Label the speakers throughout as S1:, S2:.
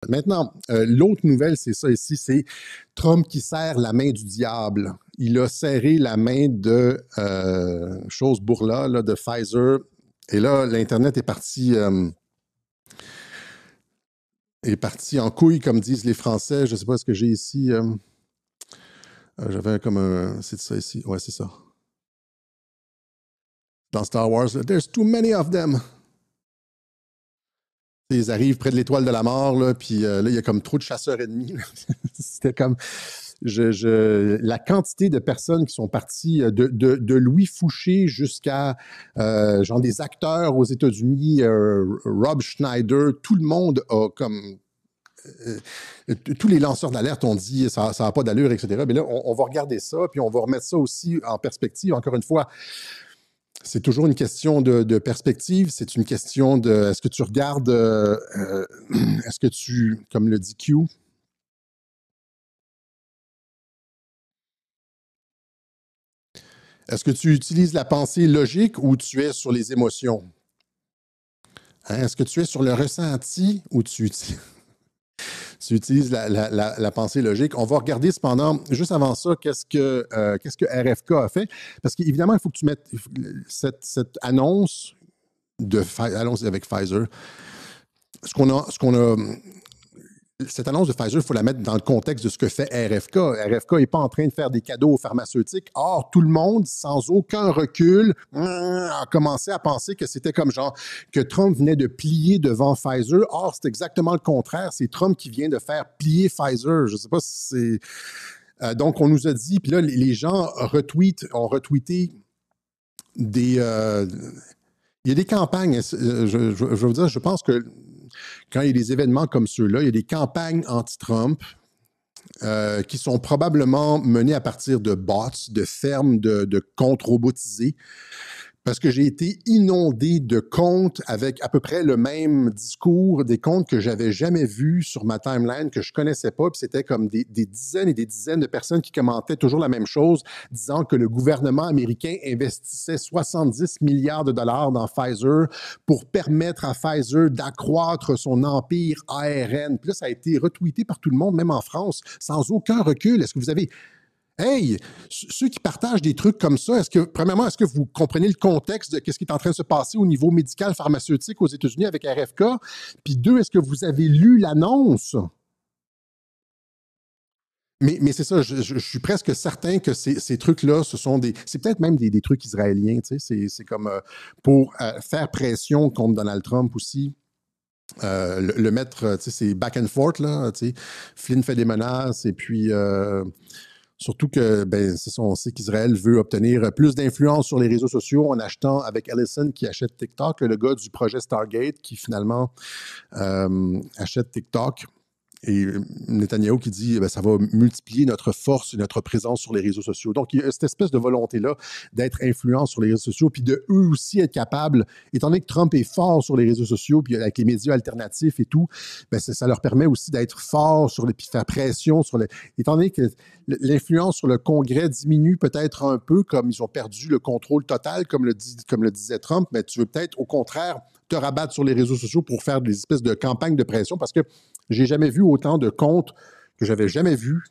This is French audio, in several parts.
S1: Maintenant, l'autre nouvelle, c'est ça ici, c'est Trump qui serre la main du diable. Il a serré la main de chose bourla, là, de Pfizer. Et là, l'Internet est parti en couille, comme disent les Français. Je ne sais pas ce que j'ai ici. J'avais comme un... C'est ça ici. Ouais, c'est ça. Dans Star Wars, there's too many of them. Ils arrivent près de l'étoile de la mort, là, puis là, il y a comme trop de chasseurs ennemis. C'était comme... la quantité de personnes qui sont parties, de Louis Fouché jusqu'à genre des acteurs aux États-Unis, Rob Schneider, tout le monde a comme... tous les lanceurs d'alerte ont dit ça n'a pas d'allure, etc. Mais là, on va regarder ça, puis on va remettre ça aussi en perspective. Encore une fois, c'est toujours une question de perspective. C'est une question de est-ce que tu regardes, est-ce que tu, comme le dit Q, est-ce que tu utilises la pensée logique ou tu es sur les émotions? Hein? Est-ce que tu es sur le ressenti ou tu utilises la pensée logique? On va regarder cependant, juste avant ça, qu'est-ce que RFK a fait. Parce qu'évidemment, il faut que tu mettes cette annonce allons-y avec Pfizer. Cette annonce de Pfizer, il faut la mettre dans le contexte de ce que fait RFK. RFK n'est pas en train de faire des cadeaux aux pharmaceutiques. Or, tout le monde, sans aucun recul, a commencé à penser que c'était comme genre que Trump venait de plier devant Pfizer. Or, c'est exactement le contraire. C'est Trump qui vient de faire plier Pfizer. Je ne sais pas si c'est... donc, on nous a dit, puis là, les gens ont retweeté des... il y a des campagnes, je veux vous dire, je pense que quand il y a des événements comme ceux-là, il y a des campagnes anti-Trump qui sont probablement menées à partir de bots, de fermes, de comptes robotisés. Parce que j'ai été inondé de comptes avec à peu près le même discours, des comptes que j'avais jamais vus sur ma timeline, que je connaissais pas, puis c'était comme des dizaines et des dizaines de personnes qui commentaient toujours la même chose, disant que le gouvernement américain investissait 70 milliards de dollars dans Pfizer pour permettre à Pfizer d'accroître son empire ARN. Puis là, ça a été retweeté par tout le monde, même en France, sans aucun recul. Est-ce que vous avez... Hey, ceux qui partagent des trucs comme ça, premièrement, est-ce que vous comprenez le contexte de ce qui est en train de se passer au niveau médical pharmaceutique aux États-Unis avec RFK? Puis deux, est-ce que vous avez lu l'annonce? Mais c'est ça, je suis presque certain que ces trucs-là, c'est peut-être même des trucs israéliens, tu sais, c'est comme pour faire pression contre Donald Trump aussi. Le mettre, tu sais, c'est back and forth, là, tu sais. Flynn fait des menaces et puis... surtout que, ben, c'est ça, on sait qu'Israël veut obtenir plus d'influence sur les réseaux sociaux en achetant avec Ellison qui achète TikTok, le gars du projet Stargate qui finalement achète TikTok. Et Netanyahou qui dit ben, ça va multiplier notre force et notre présence sur les réseaux sociaux. Donc, il y a cette espèce de volonté-là d'être influent sur les réseaux sociaux, puis de eux aussi être capables, étant donné que Trump est fort sur les réseaux sociaux, puis avec les médias alternatifs et tout, ben, ça leur permet aussi d'être fort puis faire pression sur les... Étant donné que l'influence sur le Congrès diminue peut-être un peu, comme ils ont perdu le contrôle total, comme le disait Trump, mais tu veux peut-être au contraire te rabattre sur les réseaux sociaux pour faire des espèces de campagnes de pression, parce que j'ai jamais vu autant de comptes que j'avais jamais vus,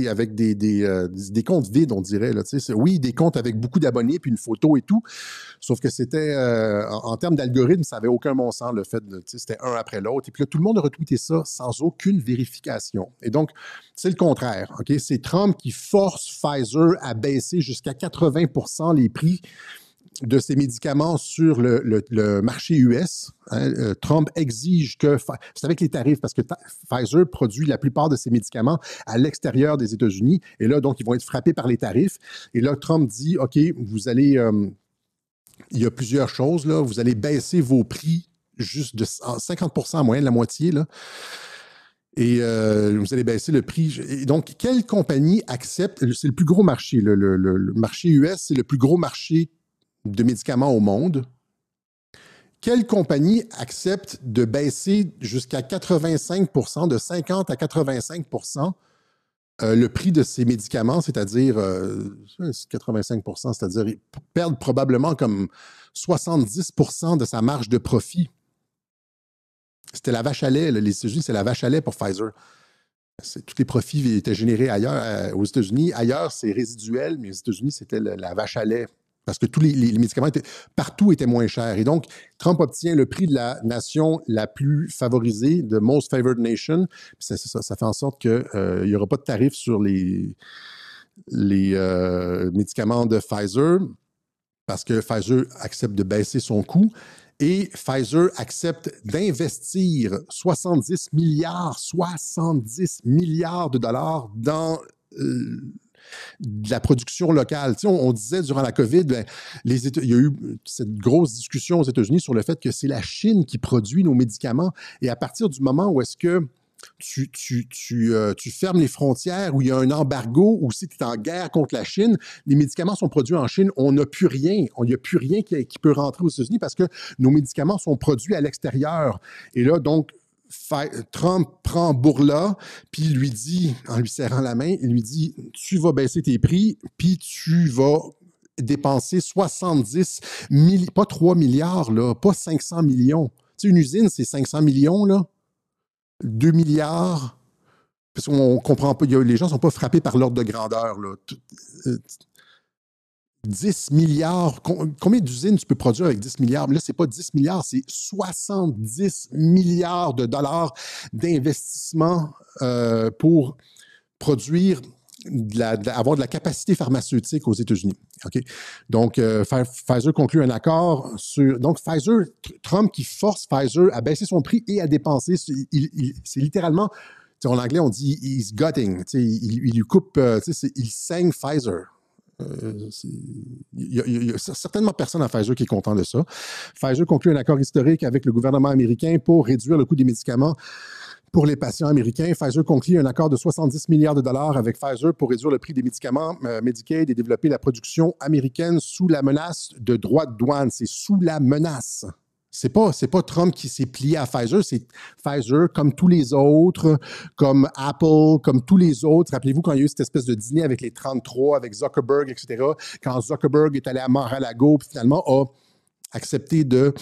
S1: avec des comptes vides, on dirait. Là, oui, des comptes avec beaucoup d'abonnés, puis une photo et tout, sauf que c'était, en termes d'algorithme, ça n'avait aucun bon sens, le fait de, c'était un après l'autre. Et puis là, tout le monde a retweeté ça sans aucune vérification. Et donc, c'est le contraire. OK? C'est Trump qui force Pfizer à baisser jusqu'à 80% les prix de ces médicaments sur le marché US. Hein, Trump exige que... C'est avec les tarifs, parce que Pfizer produit la plupart de ces médicaments à l'extérieur des États-Unis. Et là, donc, ils vont être frappés par les tarifs. Et là, Trump dit, OK, vous allez... il y a plusieurs choses, là. Vous allez baisser vos prix juste de 50% à moyenne, la moitié, là. Et vous allez baisser le prix. Et donc, quelle compagnie accepte... C'est le plus gros marché. Le marché US, c'est le plus gros marché de médicaments au monde. Quelle compagnie accepte de baisser jusqu'à 85%, de 50 à 85%, le prix de ces médicaments, c'est-à-dire 85%, c'est-à-dire perdre probablement comme 70% de sa marge de profit? C'était la vache à lait. Là. Les États-Unis, c'est la vache à lait pour Pfizer. Tous les profits étaient générés ailleurs, aux États-Unis. Ailleurs, c'est résiduel, mais aux États-Unis, c'était la vache à lait. Parce que tous les médicaments partout étaient moins chers. Et donc, Trump obtient le prix de la nation la plus favorisée, de Most Favored Nation. Ça fait en sorte qu'il n'y aura pas de tarif sur les médicaments de Pfizer parce que Pfizer accepte de baisser son coût. Et Pfizer accepte d'investir 70 milliards de dollars dans de la production locale. Tu sais, on disait durant la COVID, ben, il y a eu cette grosse discussion aux États-Unis sur le fait que c'est la Chine qui produit nos médicaments. Et à partir du moment où est-ce que tu fermes les frontières, où il y a un embargo, ou si tu es en guerre contre la Chine, les médicaments sont produits en Chine, on n'a plus rien. Il n'y a plus rien qui peut rentrer aux États-Unis parce que nos médicaments sont produits à l'extérieur. Et là, donc, Trump prend Bourla, puis lui dit, en lui serrant la main, il lui dit, tu vas baisser tes prix, puis tu vas dépenser 70 milliards, pas 3 milliards, là, pas 500 millions. Tu sais, une usine, c'est 500 millions, là. 2 milliards, parce qu'on ne comprend pas, les gens ne sont pas frappés par l'ordre de grandeur. Là. 10 milliards, combien d'usines tu peux produire avec 10 milliards? Là, ce n'est pas 10 milliards, c'est 70 milliards de dollars d'investissement pour produire, avoir de la capacité pharmaceutique aux États-Unis. Okay? Donc, Pfizer conclut un accord sur... Donc, Trump qui force Pfizer à baisser son prix et à dépenser, c'est littéralement... En anglais, on dit « he's gutting ». Il lui coupe... il saigne Pfizer. Il y a certainement personne à Pfizer qui est content de ça. Pfizer conclut un accord historique avec le gouvernement américain pour réduire le coût des médicaments pour les patients américains. Pfizer conclut un accord de 70 milliards de dollars avec Pfizer pour réduire le prix des médicaments Medicaid et développer la production américaine sous la menace de droits de douane. C'est sous la menace. C'est pas Trump qui s'est plié à Pfizer, c'est Pfizer, comme tous les autres, comme Apple, comme tous les autres. Rappelez-vous quand il y a eu cette espèce de dîner avec les 33, avec Zuckerberg, etc., quand Zuckerberg est allé à Mar-a-Lago, puis finalement a accepté de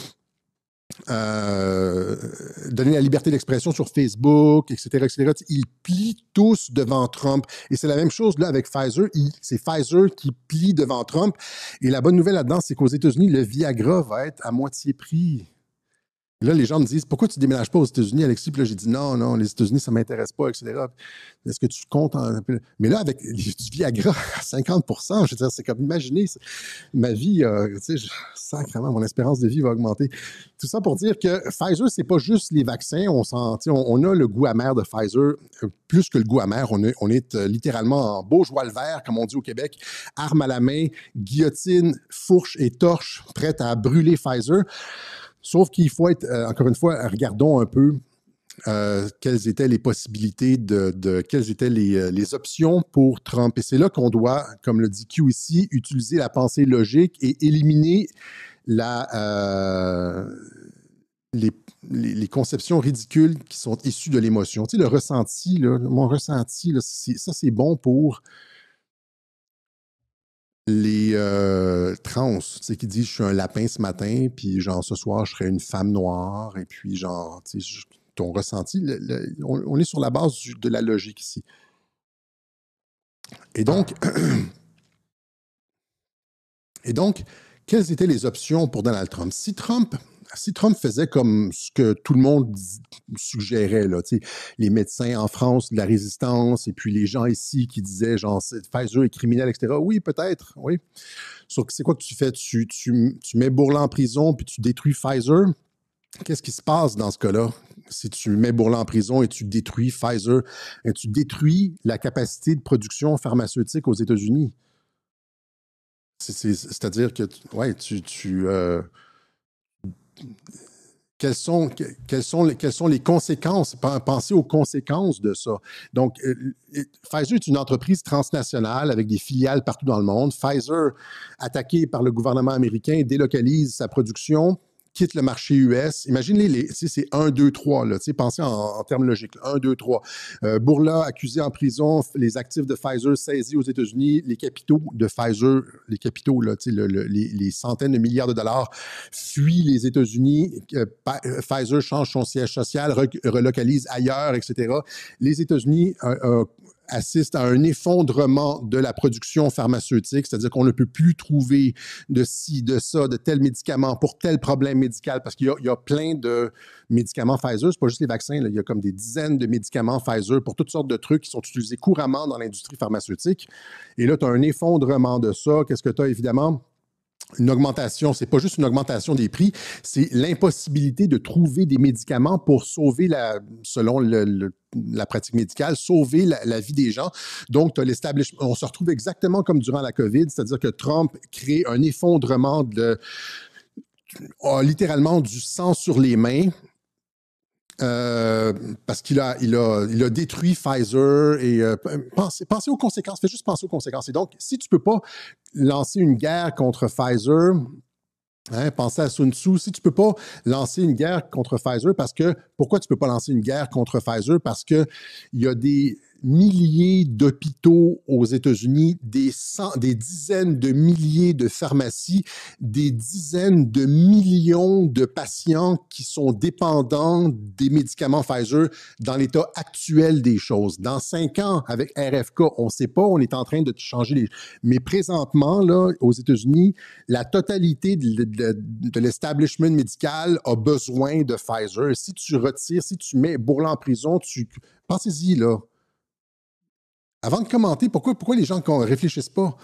S1: donner la liberté d'expression sur Facebook, etc., etc. Ils plient tous devant Trump. Et c'est la même chose là avec Pfizer. C'est Pfizer qui plie devant Trump. Et la bonne nouvelle là-dedans, c'est qu'aux États-Unis, le Viagra va être à moitié prix. Là, les gens me disent, pourquoi tu ne déménages pas aux États-Unis, Alexis? Puis là, j'ai dit, non, les États-Unis, ça ne m'intéresse pas, etc. Est-ce que tu comptes en... Mais là, avec du Viagra à 50 % je veux dire, c'est comme, imaginez, ma vie, tu sais, sacrément, mon espérance de vie va augmenter. Tout ça pour dire que Pfizer, c'est pas juste les vaccins. On a le goût amer de Pfizer, plus que le goût amer. On est littéralement en beau joie le vert, comme on dit au Québec, arme à la main, guillotine, fourche et torche, prête à brûler Pfizer. Sauf qu'il faut être, encore une fois, regardons un peu quelles étaient les possibilités quelles étaient les options pour Trump. Et c'est là qu'on doit, comme le dit Q ici, utiliser la pensée logique et éliminer les conceptions ridicules qui sont issues de l'émotion. Tu sais, le ressenti, là, mon ressenti, là, ça c'est bon pour les trans, tu sais, qui disent « je suis un lapin ce matin, puis genre ce soir, je serai une femme noire », et puis genre, tu sais, ton ressenti, on est sur la base de la logique ici. Et donc, quelles étaient les options pour Donald Trump? Si Trump faisait comme ce que tout le monde suggérait, là, les médecins en France de la résistance, et puis les gens ici qui disaient, genre, Pfizer est criminel, etc. Oui, peut-être, oui. Sauf que c'est quoi que tu fais? Tu mets Bourla en prison, puis tu détruis Pfizer. Qu'est-ce qui se passe dans ce cas-là? Si tu mets Bourla en prison et tu détruis Pfizer, et tu détruis la capacité de production pharmaceutique aux États-Unis. C'est-à-dire que, ouais, quelles sont les conséquences? Pensez aux conséquences de ça. Donc, Pfizer est une entreprise transnationale avec des filiales partout dans le monde. Pfizer, attaqué par le gouvernement américain, délocalise sa production quitte le marché US. Imaginez, c'est 1, 2, 3, là, pensez en termes logiques. 1, 2, 3. Bourla accusé en prison, les actifs de Pfizer saisis aux États-Unis, les capitaux de Pfizer, les capitaux, là, les centaines de milliards de dollars fuient les États-Unis. Pfizer change son siège social, relocalise ailleurs, etc. Les États-Unis assiste à un effondrement de la production pharmaceutique, c'est-à-dire qu'on ne peut plus trouver de ci, de ça, de tel médicament pour tel problème médical, parce qu'il y a plein de médicaments Pfizer, c'est pas juste les vaccins, là, il y a comme des dizaines de médicaments Pfizer pour toutes sortes de trucs qui sont utilisés couramment dans l'industrie pharmaceutique. Et là, tu as un effondrement de ça. Qu'est-ce que tu as, évidemment? Une augmentation, c'est pas juste une augmentation des prix, c'est l'impossibilité de trouver des médicaments pour sauver, selon la pratique médicale, sauver la vie des gens. Donc, on se retrouve exactement comme durant la COVID, c'est-à-dire que Trump crée un effondrement littéralement du sang sur les mains. Parce qu'il a détruit Pfizer et pensez aux conséquences, faites juste penser aux conséquences. Et donc, si tu ne peux pas lancer une guerre contre Pfizer, pensez à Sun Tzu, si tu ne peux pas lancer une guerre contre Pfizer, pourquoi tu ne peux pas lancer une guerre contre Pfizer? Parce qu'il y a des milliers d'hôpitaux aux États-Unis, des dizaines de milliers de pharmacies, des dizaines de millions de patients qui sont dépendants des médicaments Pfizer dans l'état actuel des choses. Dans 5 ans, avec RFK, on ne sait pas, on est en train de changer les... Mais présentement, là, aux États-Unis, la totalité de l'establishment médical a besoin de Pfizer. Si tu retires, si tu mets Bourla en prison, pensez-y, là. Avant de commenter, pourquoi les gens ne réfléchissent pas?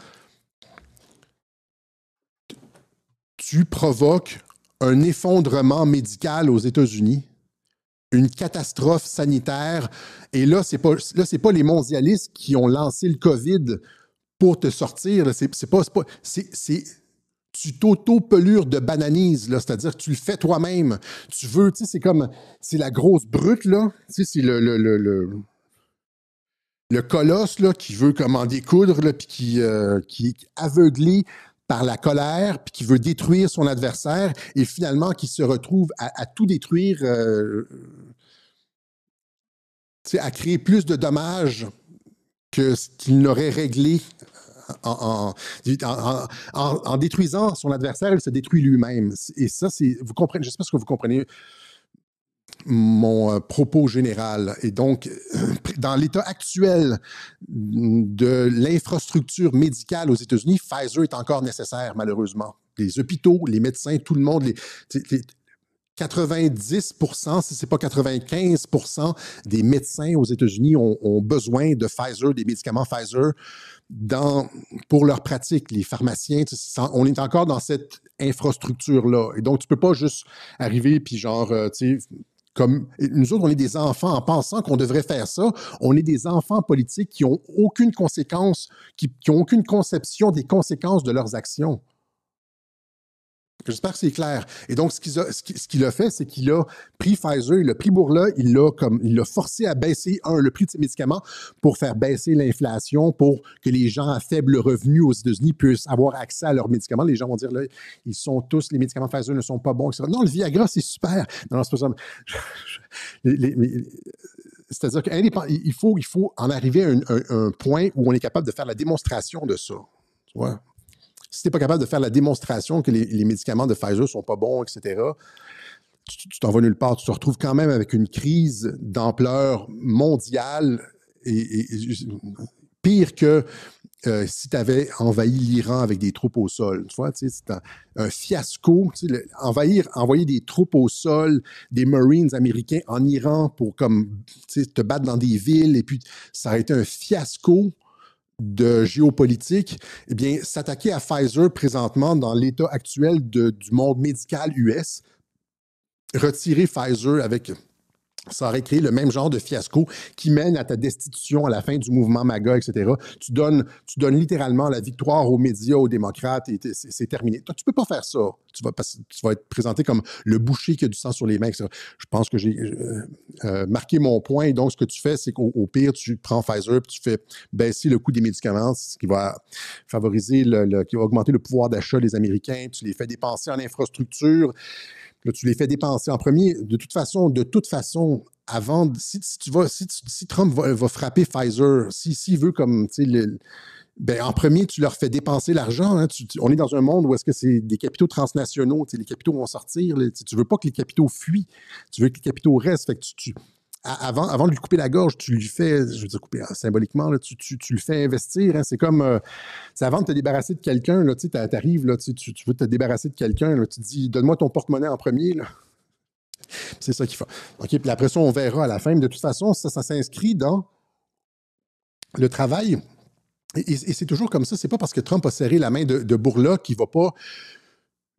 S1: Tu provoques un effondrement médical aux États-Unis, une catastrophe sanitaire, et là, c'est pas les mondialistes qui ont lancé le COVID pour te sortir. Tu t'auto-pelures de bananise, là, c'est-à-dire que tu le fais toi-même. Tu veux, c'est la grosse brute, là, c'est le colosse là, qui veut comme en découdre, puis qui est aveuglé par la colère, puis qui veut détruire son adversaire, et finalement qui se retrouve à tout détruire, à créer plus de dommages que ce qu'il n'aurait réglé. En détruisant son adversaire, il se détruit lui-même. Et ça, vous comprenez, j'espère que vous comprenez mon propos général. Et donc, dans l'état actuel de l'infrastructure médicale aux États-Unis, Pfizer est encore nécessaire, malheureusement. Les hôpitaux, les médecins, tout le monde, 90%, si ce n'est pas 95% des médecins aux États-Unis ont besoin de Pfizer, des médicaments Pfizer pour leur pratique. Les pharmaciens, on est encore dans cette infrastructure-là. Et donc, tu ne peux pas juste arriver puis genre, comme nous autres, on est des enfants en pensant qu'on devrait faire ça. On est des enfants politiques qui n'ont aucune conséquence, qui n'ont aucune conception des conséquences de leurs actions. J'espère que c'est clair. Et donc, ce qu'il a fait, c'est qu'il a pris Pfizer, il a pris Bourla, il l'a forcé à baisser, le prix de ses médicaments pour faire baisser l'inflation, pour que les gens à faible revenu aux États-Unis puissent avoir accès à leurs médicaments. Les gens vont dire, là, les médicaments Pfizer ne sont pas bons, etc. Non, le Viagra, c'est super. Non, c'est pas ça. C'est-à-dire qu'il faut en arriver à un point où on est capable de faire la démonstration de ça. Tu vois? Si tu n'es pas capable de faire la démonstration que les médicaments de Pfizer ne sont pas bons, etc., tu t'en vas nulle part. Tu te retrouves quand même avec une crise d'ampleur mondiale et pire que si tu avais envahi l'Iran avec des troupes au sol. Tu vois, c'est un fiasco. Envoyer des troupes au sol, des Marines américains en Iran pour te battre dans des villes, et puis ça aurait été un fiasco de géopolitique, eh bien, s'attaquer à Pfizer présentement dans l'état actuel du monde médical US, retirer Pfizer ça aurait créé le même genre de fiasco qui mène à ta destitution à la fin du mouvement MAGA, etc. Tu donnes littéralement la victoire aux médias, aux démocrates, et c'est terminé. Toi, tu ne peux pas faire ça. Tu vas être présenté comme le boucher qui a du sang sur les mains, etc. Je pense que j'ai marqué mon point. Et donc, ce que tu fais, c'est qu'au pire, tu prends Pfizer et tu fais baisser le coût des médicaments, ce qui va favoriser, qui va augmenter le pouvoir d'achat des Américains. Tu les fais dépenser en infrastructure. Là, tu les fais dépenser en premier. De toute façon, avant, si Trump va frapper Pfizer, s'il veut comme, tu sais, ben, en premier, tu leur fais dépenser l'argent. Hein. On est dans un monde où est-ce que c'est des capitaux transnationaux. Les capitaux vont sortir. Là, tu ne veux pas que les capitaux fuient. Tu veux que les capitaux restent. Fait que avant de lui couper la gorge, tu lui fais, je veux dire couper symboliquement, là, tu le fais investir. Hein. C'est comme, c'est avant de te débarrasser de quelqu'un, tu arrives, tu veux te débarrasser de quelqu'un, tu te dis, donne-moi ton porte-monnaie en premier. Là. C'est ça qu'il faut. OK, puis après ça, on verra à la fin. Mais de toute façon, ça s'inscrit dans le travail. Et c'est toujours comme ça. C'est pas parce que Trump a serré la main de Bourla qu'il va pas,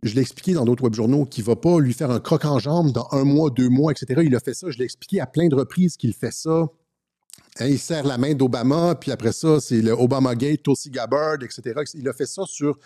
S1: je l'ai expliqué dans d'autres webjournaux, qu'il va pas lui faire un croc en jambe dans 1 mois, 2 mois, etc. Il a fait ça. Je l'ai expliqué à plein de reprises qu'il fait ça. Hein, il serre la main d'Obama, puis après ça, c'est le Obamagate, Tulsi Gabbard, etc. Il a fait ça sur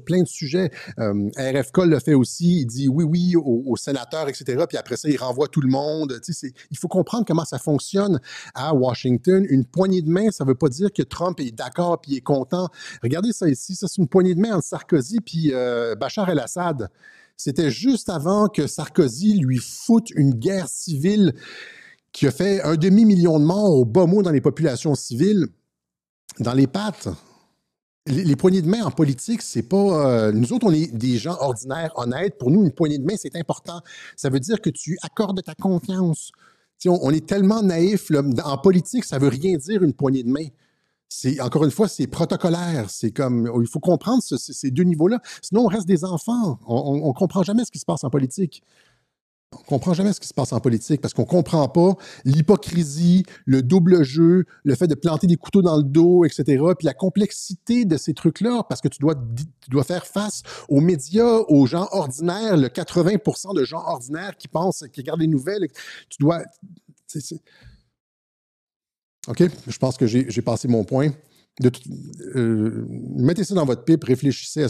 S1: plein de sujets. RFK l'a fait aussi. Il dit oui aux sénateurs, etc. Puis après ça, il renvoie tout le monde. Il faut comprendre comment ça fonctionne à Washington. Une poignée de main, ça ne veut pas dire que Trump est d'accord puis il est content. Regardez ça ici. Ça, c'est une poignée de main entre Sarkozy puis Bachar el-Assad. C'était juste avant que Sarkozy lui foute une guerre civile qui a fait 1,5 million de morts au bas mot dans les populations civiles, dans les pattes. Les poignées de main en politique, c'est pas... nous autres, on est des gens ordinaires, honnêtes. Pour nous, une poignée de main, c'est important. Ça veut dire que tu accordes ta confiance. On est tellement naïfs. Là. En politique, ça veut rien dire une poignée de main. Encore une fois, c'est protocolaire. C'est comme... Il faut comprendre ces deux niveaux-là. Sinon, on reste des enfants. On ne comprend jamais ce qui se passe en politique. On ne comprend jamais ce qui se passe en politique parce qu'on ne comprend pas l'hypocrisie, le double jeu, le fait de planter des couteaux dans le dos, etc. Puis la complexité de ces trucs-là parce que tu dois faire face aux médias, aux gens ordinaires, le 80% de gens ordinaires qui pensent, qui regardent les nouvelles. Tu dois... OK, je pense que j'ai passé mon point. Mettez ça dans votre pipe, réfléchissez à ce